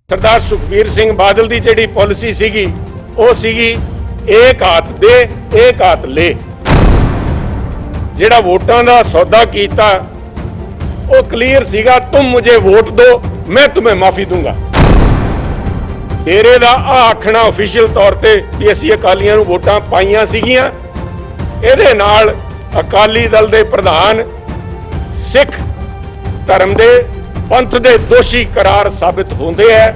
सरदार सुखबीर सिंह बादल की जिहड़ी पॉलिसी सीगी वो सीगी एक हाथ दे एक हाथ ले। जिहड़ा वोटां दा सौदा कीता वो क्लीयर सीगा, तुम मुझे वोट दो मैं तुम्हें माफी दूंगा। डेरे दा आखना ऑफिशियल तौर पे भी असीं अकालियां नूं वोटां पाईयां सीगीआं। इहदे नाल अकाली दल दे प्रधान सिख धर्म दे पंथ दे दोषी करार साबित होंदे है।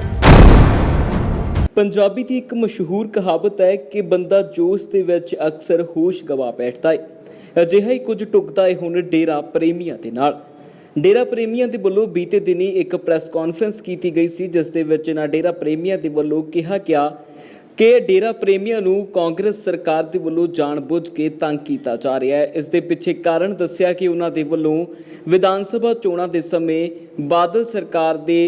पंजाबी की एक मशहूर कहावत है कि बंदा जोश दे विच अक्सर होश गवा बैठता है। अजिहा ही कुछ टुकदा है हुण डेरा प्रेमियां दे नाल। डेरा प्रेमियां दे वल्लों बीते दिनी एक प्रैस कॉन्फ्रेंस की गई सी, जिस दे विच इन्हां डेरा प्रेमियां दे वल्लों कहा गया कि डेरा प्रेमियां नूं कांग्रेस सरकार दे वल्लों जानबुझ के तंग कीता जा रहा है। इस दे पिछे कारण दस्सिया कि उन्हां दे वल्लों विधान सभा चोणां दे समय बादल सरकार दे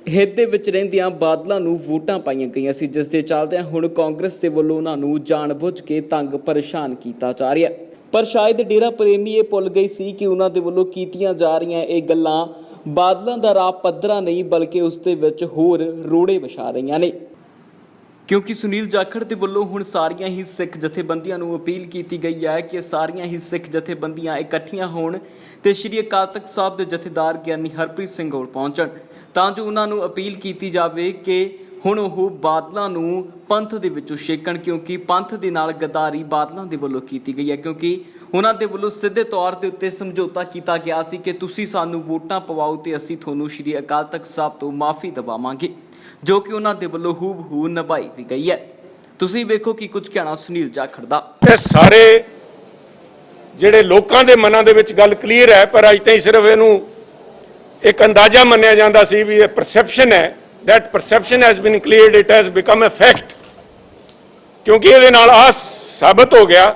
हित दे विच रहिंदियां बादलां नूं वोटां पाईआं गईआं सी, जिस दे चलदिआं हुण कांग्रेस दे वल्लों उन्हां नूं जानबुझ के तंग परेशान कीता जा रहा है। पर शायद डेरा प्रेमी ये भुल गई सी कि उन्हां दे वल्लों कीतीआं जा रहीआं ये गल्लां बादलां दा राह पੱਧਰਾ नहीं बल्कि उस दे विच होर रोड़े विछा रहीआं ने। क्योंकि सुनील जाखड़ के वल्लों हुण सारियां ही सिख जथेबंदियां नूं अपील की गई है कि सारियां ही सिख जथेबंदियां इकट्ठियां होण ते श्री अकाल तख्त साहब के जथेदार ज्ञानी हरप्रीत सिंह कोल पहुंचण तां जो उन्हां नूं अपील की जावे कि हुण ओह बादलां नूं पंथ दे विचों छेकण, क्योंकि पंथ दे नाल गद्दारी बादलां दे वल्लों की गई है। क्योंकि उन्हां दे वल्लों सिद्धे तौर ते उत्ते समझौता किया गया सी कि तुसीं सानूं वोटां पवाओ ते असीं तुहानूं श्री अकाल तख्त साहब तो माफ़ी दवावांगे, जो कि उन्हां दे वल्लों हूबहू निभाई भी गई है। तुसीं वेखो कि कुछ कहना सुनील जाखड़ दा। ये सारे ਜਿਹੜੇ ਲੋਕਾਂ ਦੇ ਮਨਾਂ ਦੇ ਵਿੱਚ ਗੱਲ ਕਲੀਅਰ ਹੈ, ਪਰ ਅੱਜ ਤਾਈਂ ਸਿਰਫ ਇਹਨੂੰ ਇੱਕ ਅੰਦਾਜ਼ਾ ਮੰਨਿਆ ਜਾਂਦਾ ਸੀ ਵੀ ਇਹ ਪਰਸੈਪਸ਼ਨ ਹੈ। that perception has been cleared, it has become a fact। ਕਿਉਂਕਿ ਇਹਦੇ ਨਾਲ ਆ ਸਾਬਤ ਹੋ ਗਿਆ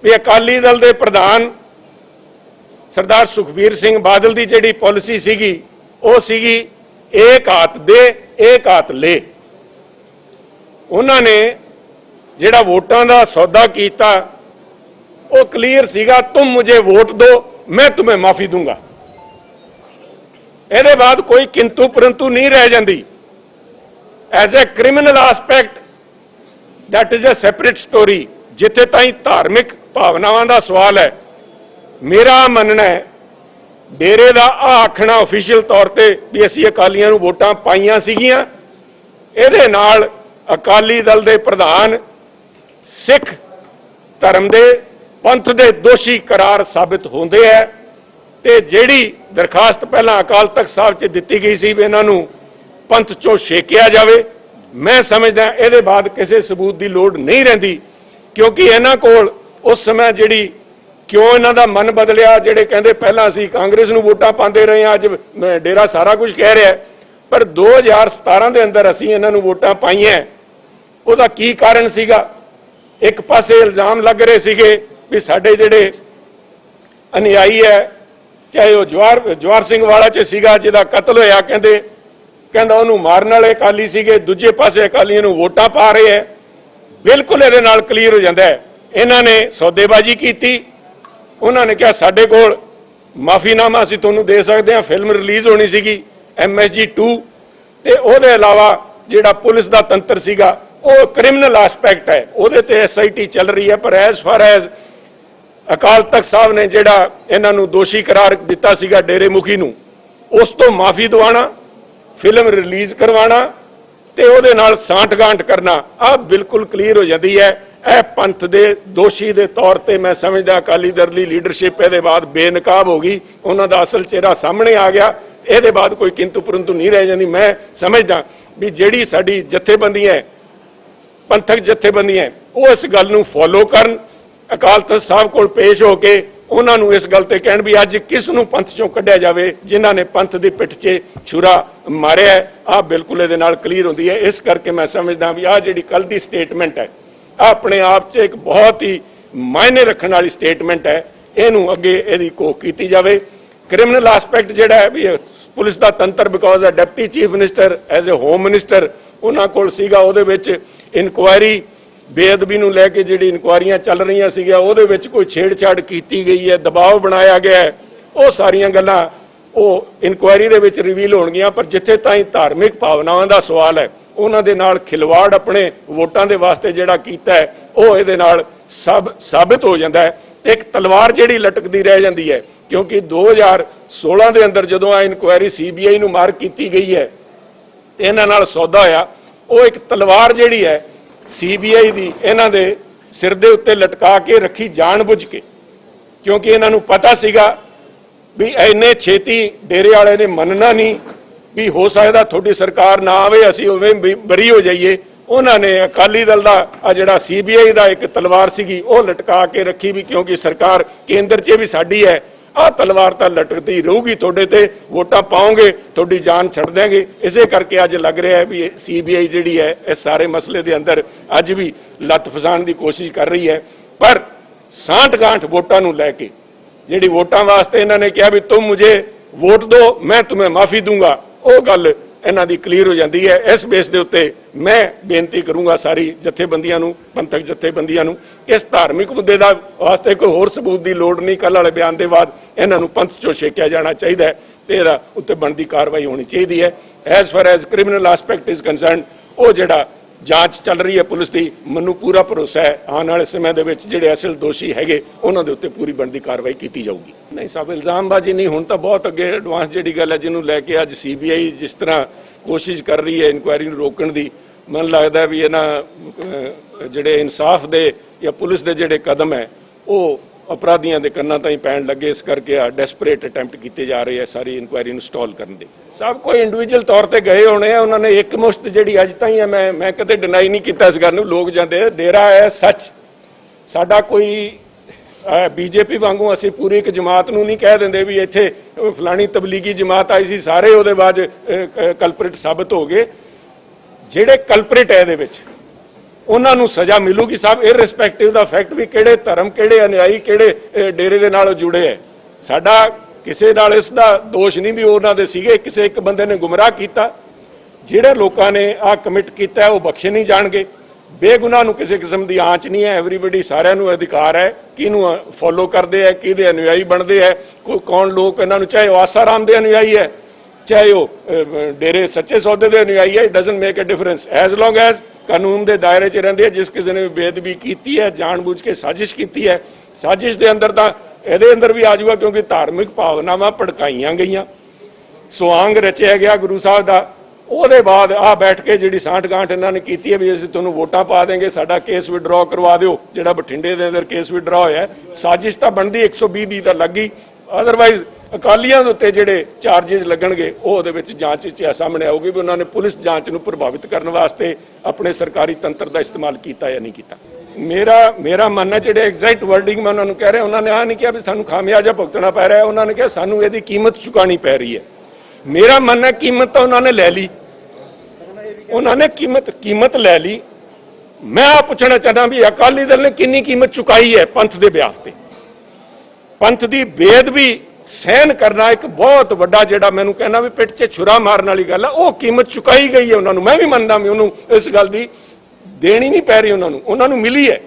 ਵੀ ਅਕਾਲੀ ਦਲ ਦੇ ਪ੍ਰਧਾਨ ਸਰਦਾਰ ਸੁਖਬੀਰ ਸਿੰਘ ਬਾਦਲ ਦੀ ਜਿਹੜੀ ਪਾਲਿਸੀ ਸੀਗੀ ਉਹ ਸੀਗੀ ਇੱਕ ਹੱਥ ਦੇ ਇੱਕ ਹੱਥ ਲੈ। ਉਹਨਾਂ ਨੇ ਜਿਹੜਾ ਵੋਟਾਂ ਦਾ ਸੌਦਾ ਕੀਤਾ वो क्लियर सीगा, तुम मुझे वोट दो मैं तुम्हें माफी दूंगा। ਇਹਦੇ ਬਾਅਦ कोई किंतु परंतु नहीं रह जाती। As a criminal aspect that is a separate story. जिथे ताईं धार्मिक भावनावां दा सवाल है, मेरा मनना है डेरे दा आखना ऑफिशियल तौर ते भी असीं अकालियां नूं वोटां पाईआं सीगीआं। ਇਹਦੇ नाल अकाली दल दे प्रधान सिख धर्म दे पंथ दे दोषी करार साबित होंदे है। ते जिहड़ी दरखास्त पहला अकाल तख्त साहब च दित्ती गई सी भी इन्हां नूं पंथ चों छेकिया जावे, मैं समझदा इहदे बाद किसी सबूत की लोड़ नहीं रहिंदी। क्योंकि इन्हां कोल उस समय जिहड़ी क्यों इन्हां दा मन बदलिया, जिहड़े कहंदे पहलां असीं कांग्रेस नूं वोटां पांदे रहे हां, अज डेरा सारा कुछ कह रहा है, पर 2017 के अंदर असीं इन्हां नूं वोटां पाईआं। उहदा की कारण सीगा? एक पासे इल्जाम लग रहे सीगे भी साडे जिहड़े अनुयायी है, चाहे वो जवाहर सिंह वाला च सीगा जिहदा कतल होया, कहंदा उहनूं मारन वाले अकाली सीगे, दूजे पासे अकालियां नूं वोटां पा रहे हैं। बिल्कुल इहदे नाल क्लीयर हो जांदा है। इन्हां ने सौदेबाजी कीती, उन्हां ने कहा साडे कोल माफीनामा असीं तुहानूं दे सकदे हां। फिल्म रिलीज़ होनी सीगी MSG 2 ते उहदे इलावा जिहड़ा पुलिस दा तंत्र सीगा वो क्रिमिनल आस्पैक्ट है, उहदे ते SIT चल रही है। पर as far as Akal Takht साहब ने जिहड़ा इन्हां नूं दोषी करार दिता सीगा डेरे मुखी नूं, उस तो माफ़ी दवाना, फिल्म रिलीज़ करवाना ते उहदे नाल सांठ-गांठ करना, आ बिल्कुल क्लीयर हो जाती है। यह पंथ दे दोषी दे तौर ते मैं समझदा अकाली दल दी लीडरशिप इहदे बाद बेनकाब हो गई, उन्हां दा असल चेहरा सामने आ गया। इहदे बाद कोई किंतु परंतु नहीं रह जाती। मैं समझदा भी जिहड़ी साडी जथेबंदियां है, पंथक जथेबंदियां है, वो इस गल नूं फॉलो करन, अकाल तख्त साहब कोल पेश हो के उन्हां नूं इस गल ते कहण भी अज किस नूं पंथ चों कढिया जावे जिन्हां ने पंथ दी पिठ 'च छुरा मारिया है। आ बिल्कुल इहदे नाल क्लीयर हुंदी है। इस करके मैं समझदा भी आ जिहड़ी कल दी स्टेटमेंट है अपने आप 'च एक बहुत ही मायने रखण वाली स्टेटमेंट है। इहनूं अगे इहदी कोख कीती जावे। क्रिमिनल आस्पैक्ट जिहड़ा है भी पुलिस दा तंत्र, because a deputy chief minister as a home minister उन्हां कोल सीगा, उहदे विच इनकुआयरी बेअदबी नूं लैके जिहड़ी इनकुआयरियां चल रही सीगियां उहदे विच कोई छेड़छाड़ की गई है, दबाव बनाया गया है, वो सारियां गल्लां ਉਹ ਇਨਕੁਆਇਰੀ ਦੇ ਵਿੱਚ ਰਿਵੀਲ ਹੋਣਗੀਆਂ। ਪਰ ਜਿੱਥੇ ਤਾਈਂ ਧਾਰਮਿਕ ਭਾਵਨਾਵਾਂ ਦਾ ਸਵਾਲ ਹੈ, ਉਹਨਾਂ ਦੇ ਨਾਲ ਖਿਲਵਾੜ ਆਪਣੇ ਵੋਟਾਂ ਦੇ ਵਾਸਤੇ ਜਿਹੜਾ ਕੀਤਾ ਹੈ, ਉਹ ਇਹਦੇ ਨਾਲ ਸਾਬਿਤ ਹੋ ਜਾਂਦਾ ਹੈ। ਤੇ ਇੱਕ ਤਲਵਾਰ ਜਿਹੜੀ ਲਟਕਦੀ ਰਹਿ ਜਾਂਦੀ ਹੈ, ਕਿਉਂਕਿ 2016 ਦੇ ਅੰਦਰ ਜਦੋਂ ਆ ਇਨਕੁਆਇਰੀ CBI ਨੂੰ ਮਾਰਕ ਕੀਤੀ ਗਈ ਹੈ, ਇਹਨਾਂ ਨਾਲ ਸੌਦਾ ਹੋਇਆ। ਉਹ ਇੱਕ ਤਲਵਾਰ ਜਿਹੜੀ ਹੈ CBI ਦੀ ਇਹਨਾਂ ਦੇ ਸਿਰ ਦੇ ਉੱਤੇ ਲਟਕਾ ਕੇ ਰੱਖੀ ਜਾਣਬੁੱਝ ਕੇ, ਕਿਉਂਕਿ ਇਹਨਾਂ ਨੂੰ ਪਤਾ ਸੀਗਾ ਵੀ ਇੰਨੇ ਛੇਤੀ ਡੇਰੇ ਵਾਲੇ ਨੇ ਮੰਨਣਾ ਨਹੀਂ, ਵੀ ਹੋ ਸਕਦਾ ਤੁਹਾਡੀ ਸਰਕਾਰ ਨਾ ਆਵੇ, ਅਸੀਂ ਉਵੇਂ ਬਰੀ ਹੋ ਜਾਈਏ। ਉਹਨਾਂ ਨੇ ਅਕਾਲੀ ਦਲ ਦਾ ਆ ਜਿਹੜਾ CBI ਦਾ ਇੱਕ ਤਲਵਾਰ ਸੀਗੀ ਉਹ ਲਟਕਾ ਕੇ ਰੱਖੀ, ਵੀ ਕਿਉਂਕਿ ਸਰਕਾਰ ਕੇਂਦਰ 'ਚ ਵੀ ਸਾਡੀ ਹੈ, ਆਹ ਤਲਵਾਰ ਤਾਂ ਲਟਕਦੀ ਰਹੂਗੀ, ਤੁਹਾਡੇ ਤੇ ਵੋਟਾਂ ਪਾਓਗੇ ਤੁਹਾਡੀ ਜਾਨ ਛੱਡ ਦੇਂਗੇ। ਇਸੇ ਕਰਕੇ ਅੱਜ ਲੱਗ ਰਿਹਾ ਹੈ ਵੀ CBI ਜਿਹੜੀ ਹੈ ਇਸ ਸਾਰੇ ਮਸਲੇ ਦੇ ਅੰਦਰ ਅੱਜ ਵੀ ਲੱਤ ਫਸਾਉਣ ਦੀ ਕੋਸ਼ਿਸ਼ ਕਰ ਰਹੀ ਹੈ। ਪਰ ਸਾਂਠ ਗਾਂਠ ਵੋਟਾਂ ਨੂੰ ਲੈ ਕੇ, ਜਿਹੜੀ ਵੋਟਾਂ ਵਾਸਤੇ ਇਹਨਾਂ ਨੇ ਕਿਹਾ ਵੀ ਤੁਮ ਮੁਝੇ ਵੋਟ ਦਿਓ ਮੈਂ तुम्हें ਮਾਫੀ ਦੂੰਗਾ, ਉਹ ਗੱਲ ਇਹਨਾਂ ਦੀ ਕਲੀਅਰ ਹੋ ਜਾਂਦੀ ਹੈ। ਇਸ ਬੇਸ ਦੇ ਉੱਤੇ ਮੈਂ ਬੇਨਤੀ ਕਰੂੰਗਾ ਸਾਰੀ ਜਥੇਬੰਦੀਆਂ ਨੂੰ, ਪੰਥਕ ਜਥੇਬੰਦੀਆਂ ਨੂੰ, ਇਸ ਧਾਰਮਿਕ ਮੁੱਦੇ ਦਾ ਵਾਸਤੇ ਕੋਈ ਹੋਰ ਸਬੂਤ ਦੀ ਲੋੜ ਨਹੀਂ। ਕੱਲ੍ਹ ਵਾਲੇ ਬਿਆਨ ਦੇ ਬਾਅਦ ਇਹਨਾਂ ਨੂੰ ਪੰਥ ਚੋਂ ਛੇਕਿਆ ਜਾਣਾ ਚਾਹੀਦਾ ਹੈ ਤੇ ਇਹਦਾ ਉੱਤੇ ਬਣਦੀ ਕਾਰਵਾਈ ਹੋਣੀ ਚਾਹੀਦੀ ਹੈ। As for as criminal aspect is concerned, ਉਹ ਜਿਹੜਾ ਜਾਂਚ ਚੱਲ ਰਹੀ ਹੈ ਪੁਲਿਸ ਦੀ, ਮੈਨੂੰ ਪੂਰਾ ਭਰੋਸਾ ਹੈ ਆਉਣ ਵਾਲੇ ਸਮੇਂ ਦੇ ਵਿੱਚ ਜਿਹੜੇ ਅਸਲ ਦੋਸ਼ੀ ਹੈਗੇ ਉਹਨਾਂ ਦੇ ਉੱਤੇ ਪੂਰੀ ਬਣਦੀ ਕਾਰਵਾਈ ਕੀਤੀ ਜਾਊਗੀ। ਨਹੀਂ ਸਾਹਿਬ, ਇਲਜ਼ਾਮਬਾਜ਼ੀ ਨਹੀਂ, ਹੁਣ ਤਾਂ ਬਹੁਤ ਅੱਗੇ ਐਡਵਾਂਸ ਜਿਹੜੀ ਗੱਲ ਹੈ ਜਿਹਨੂੰ ਲੈ ਕੇ ਅੱਜ CBI ਜਿਸ ਤਰ੍ਹਾਂ ਕੋਸ਼ਿਸ਼ ਕਰ ਰਹੀ ਹੈ ਇਨਕੁਆਇਰੀ ਨੂੰ ਰੋਕਣ ਦੀ, ਮੈਨੂੰ ਲੱਗਦਾ ਵੀ ਇਹਨਾਂ ਜਿਹੜੇ ਇਨਸਾਫ ਦੇ ਜਾਂ ਪੁਲਿਸ ਦੇ ਜਿਹੜੇ ਕਦਮ ਹੈ ਉਹ ਅਪਰਾਧੀਆਂ ਦੇ ਕੰਨਾਂ ਤਾਈਂ ਪੈਣ ਲੱਗੇ। ਇਸ ਕਰਕੇ ਆ ਡੈਸਪਰੇਟ ਅਟੈਂਪਟ ਕੀਤੇ ਜਾ ਰਹੇ ਆ ਸਾਰੀ ਇਨਕੁਆਇਰੀ ਨੂੰ ਸਟਾਲ ਕਰਨ ਦੇ। ਸਭ ਕੋਈ ਇੰਡੀਵਿਜੂਅਲ ਤੌਰ ਤੇ ਗਏ ਹੋਣੇ ਆ, ਉਹਨਾਂ ਨੇ ਇੱਕ ਮੁਸ਼ਤ ਜਿਹੜੀ ਅੱਜ ਤਾਈਂ ਹੈ, ਮੈਂ ਕਦੇ ਡਿਨਾਈ ਨਹੀਂ ਕੀਤਾ ਇਸ ਗੱਲ ਨੂੰ। ਲੋਕ ਜਾਂਦੇ ਆ, ਡੇਰਾ ਹੈ ਸੱਚ, ਸਾਡਾ ਕੋਈ BJP ਵਾਂਗੂ ਅਸੀਂ ਪੂਰੀ ਇੱਕ ਜਮਾਤ ਨੂੰ ਨਹੀਂ ਕਹਿ ਦਿੰਦੇ ਵੀ ਇੱਥੇ ਫਲਾਣੀ ਤਬਲੀਗੀ ਜਮਾਤ ਆਈ ਸੀ, ਸਾਰੇ ਉਹਦੇ ਬਾਅਦ ਕਲਪ੍ਰਿਟ ਸਾਬਤ ਹੋ ਗਏ। ਜਿਹੜੇ ਕਲਪ੍ਰਿਟ ਹੈ ਇਹਦੇ ਵਿੱਚ ਉਹਨਾਂ ਨੂੰ ਸਜ਼ਾ ਮਿਲੂਗੀ ਸਭ, ਇਰਰਿਸਪੈਕਟਿਵ ਦਾ ਫੈਕਟ ਵੀ ਕਿਹੜੇ ਧਰਮ, ਕਿਹੜੇ ਅਨੁਯਾਈ, ਕਿਹੜੇ ਡੇਰੇ ਦੇ ਨਾਲ ਜੁੜੇ ਹੈ। ਸਾਡਾ ਕਿਸੇ ਨਾਲ ਇਸ ਦਾ ਦੋਸ਼ ਨਹੀਂ ਵੀ ਉਹਨਾਂ ਦੇ ਸੀਗੇ, ਕਿਸੇ ਇੱਕ ਬੰਦੇ ਨੇ ਗੁੰਮਰਾਹ ਕੀਤਾ। ਜਿਹੜੇ ਲੋਕਾਂ ਨੇ ਆ ਕਮਿਟ ਕੀਤਾ ਉਹ ਬਖਸ਼ੇ ਨਹੀਂ ਜਾਣਗੇ। ਬੇਗੁਨਾਹ ਨੂੰ ਕਿਸੇ ਕਿਸਮ ਦੀ ਆਂਚ ਨਹੀਂ ਹੈ। ਐਵਰੀਬਡੀ, ਸਾਰਿਆਂ ਨੂੰ ਅਧਿਕਾਰ ਹੈ, ਕਿਹਨੂੰ ਫੋਲੋ ਕਰਦੇ ਹੈ, ਕਿਹਦੇ ਅਨੁਯਾਈ ਬਣਦੇ ਹੈ, ਕੌਣ ਲੋਕ ਇਹਨਾਂ ਨੂੰ, ਚਾਹੇ ਉਹ ਆਸਾਰਾਮ ਦੇ ਅਨੁਯਾਈ ਹੈ, ਚਾਹੇ ਉਹ ਡੇਰੇ ਸੱਚੇ ਸੌਦੇ ਦੇ ਅਨੁਯਾਈ ਹੈ, it doesn't make a difference as long as ਕਾਨੂੰਨ ਦੇ ਦਾਇਰੇ 'ਚ ਰਹਿੰਦੇ ਆ। ਜਿਸ ਕਿਸੇ ਨੇ ਬੇਅਦਬੀ ਕੀਤੀ ਹੈ, ਜਾਣਬੁੱਝ ਕੇ ਸਾਜ਼ਿਸ਼ ਕੀਤੀ ਹੈ, ਸਾਜ਼ਿਸ਼ ਦੇ ਅੰਦਰ ਤਾਂ ਇਹਦੇ ਅੰਦਰ ਵੀ ਆ ਜਾਊਗਾ, ਕਿਉਂਕਿ ਧਾਰਮਿਕ ਭਾਵਨਾਵਾਂ ਭੜਕਾਈਆਂ ਗਈਆਂ, ਸੁਆਂਗ ਰਚਿਆ ਗਿਆ ਗੁਰੂ ਸਾਹਿਬ ਦਾ। ਉਹਦੇ ਬਾਅਦ ਆ ਬੈਠ ਕੇ ਜਿਹੜੀ ਸਾਂਠ ਗਾਂਠ ਇਹਨਾਂ ਨੇ ਕੀਤੀ ਹੈ ਵੀ ਅਸੀਂ ਤੁਹਾਨੂੰ ਵੋਟਾਂ ਪਾ ਦੇਂਗੇ, ਸਾਡਾ ਕੇਸ ਵਿਡਰਾਅ ਕਰਵਾ ਦਿਓ, ਜਿਹੜਾ ਬਠਿੰਡੇ ਦੇ ਅੰਦਰ ਕੇਸ ਵਿਡਰਾਅ ਹੋਇਆ। ਸਾਜ਼ਿਸ਼ ਤਾਂ ਬਣਦੀ 120 ਤਾਂ ਲੱਗੀ, ਅਦਰਵਾਈਜ਼ ਅਕਾਲੀਆਂ ਦੇ ਉੱਤੇ ਜਿਹੜੇ ਚਾਰजेस ਲੱਗਣਗੇ ਉਹ ਉਹਦੇ ਵਿੱਚ ਜਾਂਚ ਵਿੱਚ ਸਾਹਮਣੇ ਆਊਗੀ ਵੀ ਉਹਨਾਂ ਨੇ ਪੁਲਿਸ ਜਾਂਚ ਨੂੰ ਪ੍ਰਭਾਵਿਤ ਕਰਨ ਵਾਸਤੇ ਆਪਣੇ ਸਰਕਾਰੀ ਤੰਤਰ ਦਾ ਇਸਤੇਮਾਲ ਕੀਤਾ ਜਾਂ ਨਹੀਂ ਕੀਤਾ। ਮੇਰਾ ਮੰਨਣਾ, ਜਿਹੜੇ ਐਗਜ਼ੈਕਟ ਵਰਡਿੰਗ ਮੈਂ ਉਹਨਾਂ ਨੂੰ ਕਹਿ ਰਿਹਾ, ਉਹਨਾਂ ਨੇ ਆਹ ਨਹੀਂ ਕਿਹਾ ਵੀ ਸਾਨੂੰ ਖਾਮਿਆਜਾ ਭੁਗਤਣਾ ਪੈ ਰਿਹਾ, ਉਹਨਾਂ ਨੇ ਕਿਹਾ ਸਾਨੂੰ ਇਹਦੀ ਕੀਮਤ ਚੁਕਾਣੀ ਪੈ ਰਹੀ ਹੈ। ਮੇਰਾ ਮੰਨਣਾ ਕੀਮਤ ਤਾਂ ਉਹਨਾਂ ਨੇ ਲੈ ਲਈ, ਉਹਨਾਂ ਨੇ ਕੀਮਤ ਲੈ ਲਈ। ਮੈਂ ਆ ਪੁੱਛਣਾ ਚਾਹੁੰਦਾ ਵੀ ਅਕਾਲੀ ਦਲ ਨੇ ਕਿੰਨੀ ਕੀਮਤ ਚੁਕਾਈ ਹੈ ਪੰਥ ਦੇ ਬਿਆਹ ਤੇ। ਪੰਥ ਦੀ ਬੇਅਦਬੀ ਸਹਿਣ ਕਰਨਾ ਇੱਕ ਬਹੁਤ ਵੱਡਾ, ਜਿਹੜਾ ਮੈਨੂੰ ਕਹਿਣਾ ਵੀ ਪਿੱਠ 'ਚ ਛੁਰਾ ਮਾਰਨ ਵਾਲੀ ਗੱਲ ਹੈ, ਉਹ ਕੀਮਤ ਚੁਕਾਈ ਗਈ ਹੈ ਉਹਨਾਂ ਨੂੰ। ਮੈਂ ਵੀ ਮੰਨਦਾ ਵੀ ਉਹਨੂੰ ਇਸ ਗੱਲ ਦੀ ਦੇਣੀ ਨਹੀਂ ਪੈ ਰਹੀ, ਉਹਨਾਂ ਨੂੰ ਮਿਲੀ ਹੈ।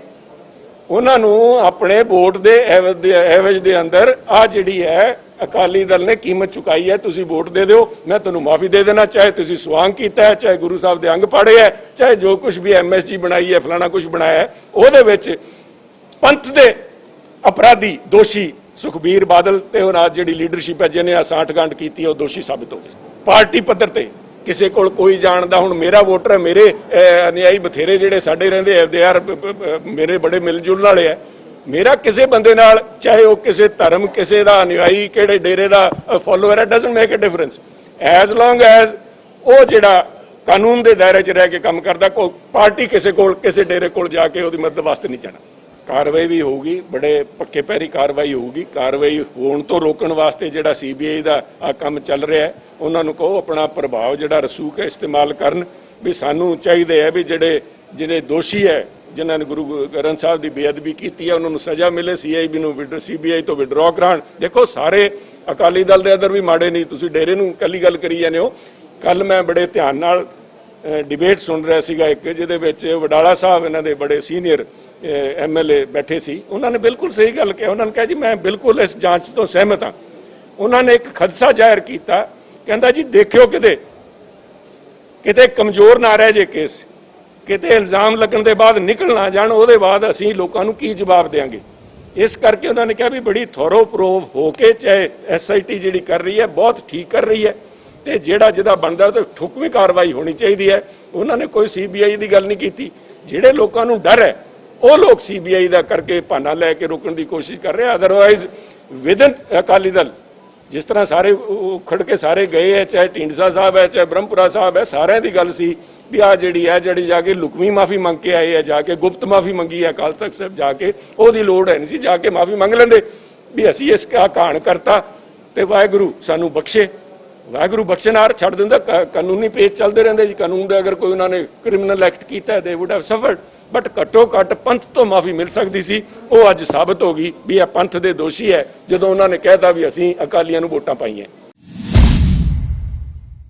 ਉਹਨਾਂ ਨੂੰ ਆਪਣੇ ਵੋਟ ਦੇ ਐਵਜ ਦੇ ਅੰਦਰ ਆ ਜਿਹੜੀ ਹੈ ਅਕਾਲੀ ਦਲ ਨੇ ਕੀਮਤ ਚੁਕਾਈ ਹੈ। ਤੁਸੀਂ ਵੋਟ ਦੇ ਦਿਓ, ਮੈਂ ਤੁਹਾਨੂੰ ਮਾਫੀ ਦੇ ਦੇਣਾ, ਚਾਹੇ ਤੁਸੀਂ ਸੁਆਂਗ ਕੀਤਾ ਹੈ, ਚਾਹੇ ਗੁਰੂ ਸਾਹਿਬ ਦੇ ਅੰਗ ਪਾੜੇ ਹੈ, ਚਾਹੇ ਜੋ ਕੁਝ ਵੀ MSG ਬਣਾਈ ਹੈ, ਫਲਾਣਾ ਕੁਝ ਬਣਾਇਆ ਹੈ, ਉਹਦੇ ਵਿੱਚ ਪੰਥ ਦੇ ਅਪਰਾਧੀ ਦੋਸ਼ੀ ਸੁਖਬੀਰ ਬਾਦਲ ਤੇ ਉਹਨਾਂ ਜਿਹੜੀ ਲੀਡਰਸ਼ਿਪ ਹੈ ਜਿਹਨੇ ਆ ਸਾਂਠ ਗਾਂਠ ਕੀਤੀ ਉਹ ਦੋਸ਼ੀ ਸਾਬਿਤ ਹੋ ਗਏ। ਪਾਰਟੀ ਪੱਧਰ ਤੇ ਕਿਸੇ ਕੋਲ ਕੋਈ ਜਾਣਦਾ, ਹੁਣ ਮੇਰਾ ਵੋਟਰ ਹੈ, ਮੇਰੇ ਅਨੁਯਾਈ ਬਥੇਰੇ ਜਿਹੜੇ ਸਾਡੇ ਰਹਿੰਦੇ ਆ, ਯਾਰ ਮੇਰੇ ਬੜੇ ਮਿਲ ਜੁਲਣ ਵਾਲੇ ਆ। ਮੇਰਾ ਕਿਸੇ ਬੰਦੇ ਨਾਲ, ਚਾਹੇ ਉਹ ਕਿਸੇ ਧਰਮ, ਕਿਸੇ ਦਾ ਅਨੁਯਾਈ, ਕਿਹੜੇ ਡੇਰੇ ਦਾ ਫੋਲੋਅਰ ਹੈ, doesn't make a difference as long as ਉਹ ਜਿਹੜਾ ਕਾਨੂੰਨ ਦੇ ਦਾਇਰੇ 'ਚ ਰਹਿ ਕੇ ਕੰਮ ਕਰਦਾ। ਕੋਈ ਪਾਰਟੀ ਕਿਸੇ ਕੋਲ, ਕਿਸੇ ਡੇਰੇ ਕੋਲ ਜਾ ਕੇ ਉਹਦੀ ਮਦਦ ਵਾਸਤੇ ਨਹੀਂ ਜਾਣਾ। ਕਾਰਵਾਈ ਵੀ ਹੋਊਗੀ, ਬੜੇ ਪੱਕੇ ਪੈਰੀ ਕਾਰਵਾਈ ਹੋਊਗੀ। ਕਾਰਵਾਈ ਹੋਣ ਤੋਂ ਰੋਕਣ ਵਾਸਤੇ ਜਿਹੜਾ CBI ਦਾ ਆ ਕੰਮ ਚੱਲ ਰਿਹਾ ਹੈ, ਉਹਨਾਂ ਨੂੰ ਕਹੋ ਆਪਣਾ ਪ੍ਰਭਾਵ ਜਿਹੜਾ ਰਸੂਖ ਹੈ ਇਸਤੇਮਾਲ ਕਰਨ। ਵੀ ਸਾਨੂੰ ਚਾਹੀਦੇ ਹੈ ਵੀ ਜਿਹੜੇ ਦੋਸ਼ੀ ਹੈ, ਜਿਨ੍ਹਾਂ ਨੇ ਗੁਰੂ ਗ੍ਰੰਥ ਸਾਹਿਬ ਦੀ ਬੇਅਦਬੀ ਕੀਤੀ ਹੈ, ਉਹਨਾਂ ਨੂੰ ਸਜ਼ਾ ਮਿਲੇ, CBI ਤੋਂ ਵਿਡਰਾਅ ਕਰਾਉਣ। ਦੇਖੋ ਸਾਰੇ ਅਕਾਲੀ ਦਲ ਦੇ ਅੰਦਰ ਵੀ ਮਾੜੇ ਨਹੀਂ, ਤੁਸੀਂ ਡੇਰੇ ਨੂੰ ਕੱਲੀ ਗੱਲ ਕਰੀ ਜਾਂਦੇ ਹੋ। ਕੱਲ ਮੈਂ ਬੜੇ ਧਿਆਨ ਨਾਲ ਡਿਬੇਟ ਸੁਣ ਰਿਹਾ ਸੀਗਾ ਇੱਕ, ਜਿਹਦੇ ਵਿੱਚ ਵਡਾਲਾ ਸਾਹਿਬ, ਇਹਨਾਂ ਦੇ ਬੜੇ ਸੀਨੀਅਰ MLA ਬੈਠੇ ਸੀ। ਉਹਨਾਂ ਨੇ ਬਿਲਕੁਲ ਸਹੀ ਗੱਲ ਕਿਹਾ। ਉਹਨਾਂ ਨੇ ਕਿਹਾ ਜੀ ਮੈਂ ਬਿਲਕੁਲ ਇਸ ਜਾਂਚ ਤੋਂ ਸਹਿਮਤ ਹਾਂ। ਉਹਨਾਂ ਨੇ ਇੱਕ ਖਦਸ਼ਾ ਜ਼ਾਹਿਰ ਕੀਤਾ, ਕਹਿੰਦਾ ਜੀ ਦੇਖਿਓ ਕਿਤੇ ਕਮਜ਼ੋਰ ਨਾ ਰਹਿ ਜੇ ਕੇਸ, ਕਿਤੇ ਇਲਜ਼ਾਮ ਲੱਗਣ ਦੇ ਬਾਅਦ ਨਿਕਲ ਨਾ ਜਾਣ, ਉਹਦੇ ਬਾਅਦ ਅਸੀਂ ਲੋਕਾਂ ਨੂੰ ਕੀ ਜਵਾਬ ਦੇਵਾਂਗੇ। ਇਸ ਕਰਕੇ ਉਹਨਾਂ ਨੇ ਕਿਹਾ ਵੀ ਬੜੀ ਥੋਰੋ ਪ੍ਰੋਵ ਹੋ ਕੇ, ਚਾਹੇ SIT ਜਿਹੜੀ ਕਰ ਰਹੀ ਹੈ ਬਹੁਤ ਠੀਕ ਕਰ ਰਹੀ ਹੈ, ਤੇ ਜਿਹੜਾ ਜਿਹਦਾ ਬਣਦਾ ਉਹ ਤੇ ਠੁਕਵੀਂ ਕਾਰਵਾਈ ਹੋਣੀ ਚਾਹੀਦੀ ਹੈ। ਉਹਨਾਂ ਨੇ ਕੋਈ CBI ਦੀ ਗੱਲ ਨਹੀਂ ਕੀਤੀ। ਜਿਹੜੇ ਲੋਕਾਂ ਨੂੰ ਡਰ ਹੈ ਉਹ ਲੋਕ CBI ਦਾ ਕਰਕੇ ਬਹਾਨਾ ਲੈ ਕੇ ਰੋਕਣ ਦੀ ਕੋਸ਼ਿਸ਼ ਕਰ ਰਹੇ। ਅਦਰਵਾਈਜ਼ ਵਿਦਨ ਅਕਾਲੀ ਦਲ ਜਿਸ ਤਰ੍ਹਾਂ ਸਾਰੇ ਉਖੜ ਕੇ ਸਾਰੇ ਗਏ ਹੈ, ਚਾਹੇ ਢੀਂਡਸਾ ਸਾਹਿਬ ਹੈ, ਚਾਹੇ ਬ੍ਰਹਮਪੁਰਾ ਸਾਹਿਬ ਹੈ, ਸਾਰਿਆਂ ਦੀ ਗੱਲ ਸੀ ਵੀ ਆ ਜਿਹੜੀ ਜਾ ਕੇ ਲੁਕਵੀਂ ਮਾਫੀ ਮੰਗ ਕੇ ਆਏ ਹੈ, ਜਾ ਕੇ ਗੁਪਤ ਮਾਫੀ ਮੰਗੀ ਹੈ ਅਕਾਲ ਤਖਤ ਸਾਹਿਬ ਜਾ ਕੇ, ਉਹਦੀ ਲੋੜ ਹੈ ਨਹੀਂ ਸੀ, ਜਾ ਕੇ ਮਾਫੀ ਮੰਗ ਲੈਂਦੇ ਵੀ ਅਸੀਂ ਇਸ ਕਾਣ ਕਰਤਾ ਤੇ ਵਾਹਿਗੁਰੂ ਸਾਨੂੰ ਬਖਸ਼ੇ। ਵਾਹਿਗੁਰੂ ਬਖਸ਼ਣਹਾਰ ਛੱਡ ਦਿੰਦਾ। ਕਾਨੂੰਨੀ ਪੇਚ ਚੱਲਦੇ ਰਹਿੰਦੇ ਜੀ, ਕਾਨੂੰਨ ਦੇ ਅਗਰ ਕੋਈ ਉਹਨਾਂ ਨੇ ਕ੍ਰਿਮੀਨਲ ਐਕਟ ਕੀਤਾ ਦੇ ਵੁੱਡ ਹੈਵ ਸਫਰਡ, ਬਟ ਘੱਟੋ ਘੱਟ ਪੰਥ ਤੋਂ ਮਾਫੀ ਮਿਲ ਸਕਦੀ ਸੀ। ਉਹ ਅੱਜ ਸਾਬਤ ਹੋ ਗਈ ਵੀ ਇਹ ਪੰਥ ਦੇ ਦੋਸ਼ੀ ਹੈ ਜਦੋਂ ਉਹਨਾਂ ਨੇ ਕਹਿਤਾ ਵੀ ਅਸੀਂ ਅਕਾਲੀਆਂ ਨੂੰ ਵੋਟਾਂ ਪਾਈਆਂ।